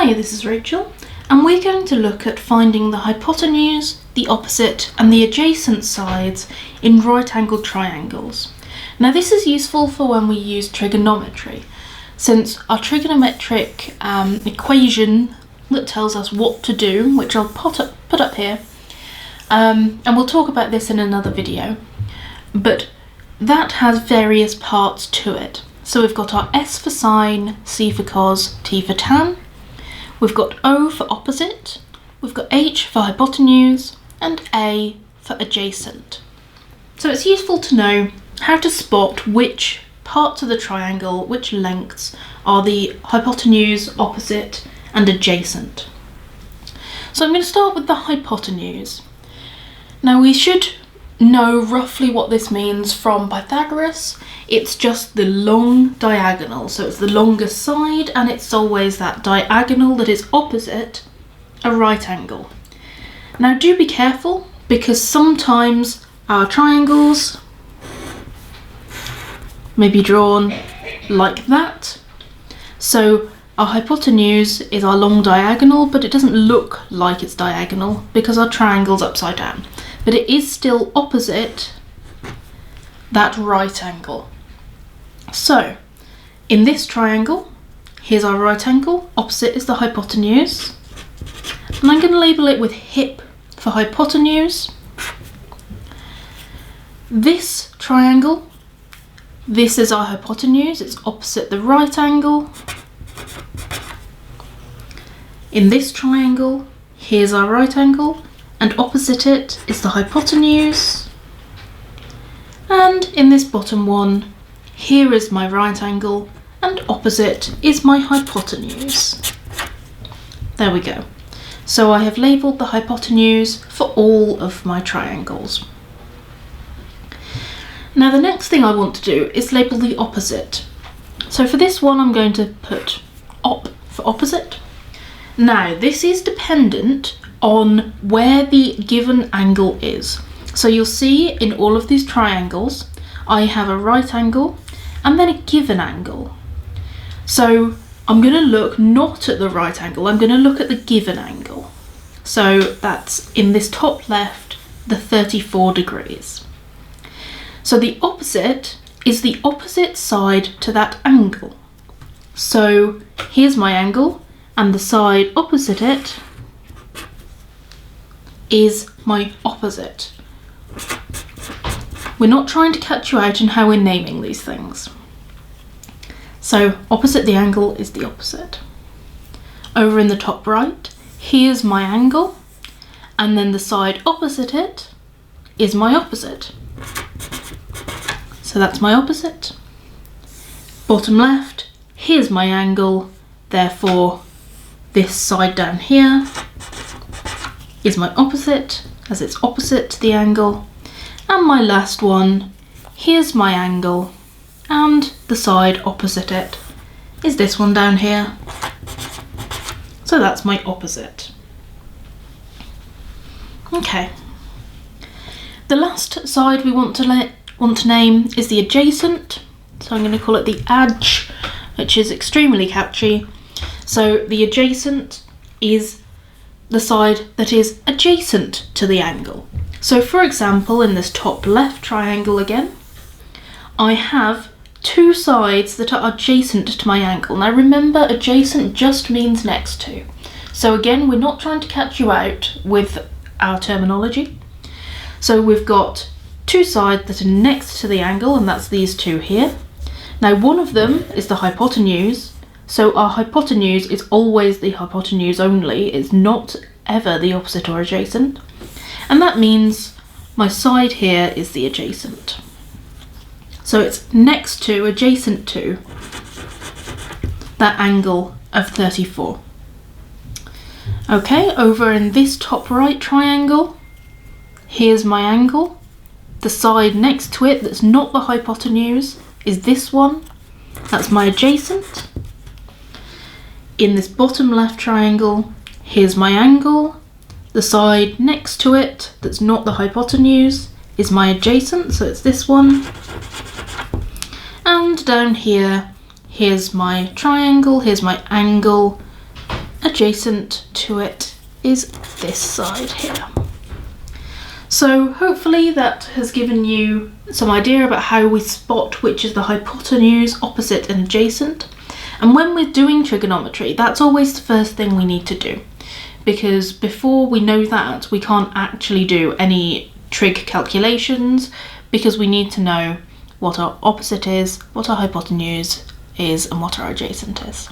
Hi, this is Rachel, and we're going to look at finding the hypotenuse, the opposite, and the adjacent sides in right-angled triangles. Now this is useful for when we use trigonometry, since our trigonometric equation that tells us what to do, which I'll put up here, and we'll talk about this in another video, but that has various parts to it. So we've got our S for sine, C for cos, T for tan. We've got O for opposite, we've got H for hypotenuse, and A for adjacent. So it's useful to know how to spot which parts of the triangle, which lengths are the hypotenuse, opposite, and adjacent. So I'm going to start with the hypotenuse. Now we should know roughly what this means from Pythagoras. It's just the long diagonal, so it's the longest side, and it's always that diagonal that is opposite a right angle. Now do be careful, because sometimes our triangles may be drawn like that. So our hypotenuse is our long diagonal, but it doesn't look like it's diagonal because our triangle's upside down. But it is still opposite that right angle. So in this triangle, here's our right angle, opposite is the hypotenuse, and I'm going to label it with hip for hypotenuse. This triangle, this is our hypotenuse, it's opposite the right angle. In this triangle, here's our right angle, and opposite it is the hypotenuse. And in this bottom one, here is my right angle, and opposite is my hypotenuse. There we go. So I have labelled the hypotenuse for all of my triangles. Now the next thing I want to do is label the opposite. So for this one I'm going to put op for opposite. Now this is dependent on where the given angle is. So you'll see in all of these triangles I have a right angle and then a given angle. So I'm going to look not at the right angle, I'm going to look at the given angle. So that's in this top left, the 34 degrees. So the opposite is the opposite side to that angle. So here's my angle, and the side opposite it is my opposite. We're not trying to catch you out in how we're naming these things. So opposite the angle is the opposite. Over in the top right, here's my angle, and then the side opposite it is my opposite. So that's my opposite. Bottom left, here's my angle, therefore this side down here is my opposite, as it's opposite to the angle. And my last one, here's my angle, and the side opposite it is this one down here. So that's my opposite. Okay. The last side we want to name is the adjacent. So I'm going to call it the adj, which is extremely catchy. So the adjacent is the side that is adjacent to the angle. So for example, in this top left triangle again, I have two sides that are adjacent to my angle. Now remember, adjacent just means next to. So again, we're not trying to catch you out with our terminology. So we've got two sides that are next to the angle, and that's these two here. Now one of them is the hypotenuse. So our hypotenuse is always the hypotenuse only, it's not ever the opposite or adjacent. And that means my side here is the adjacent. So it's next to, adjacent to, that angle of 34. Okay, over in this top right triangle, here's my angle. The side next to it that's not the hypotenuse is this one. That's my adjacent. In this bottom left triangle, here's my angle. The side next to it that's not the hypotenuse is my adjacent, so it's this one. And down here, here's my triangle, here's my angle, adjacent to it is this side here. So hopefully that has given you some idea about how we spot which is the hypotenuse, opposite and adjacent. And when we're doing trigonometry, that's always the first thing we need to do, because before we know that, we can't actually do any trig calculations, because we need to know what our opposite is, what our hypotenuse is, and what our adjacent is.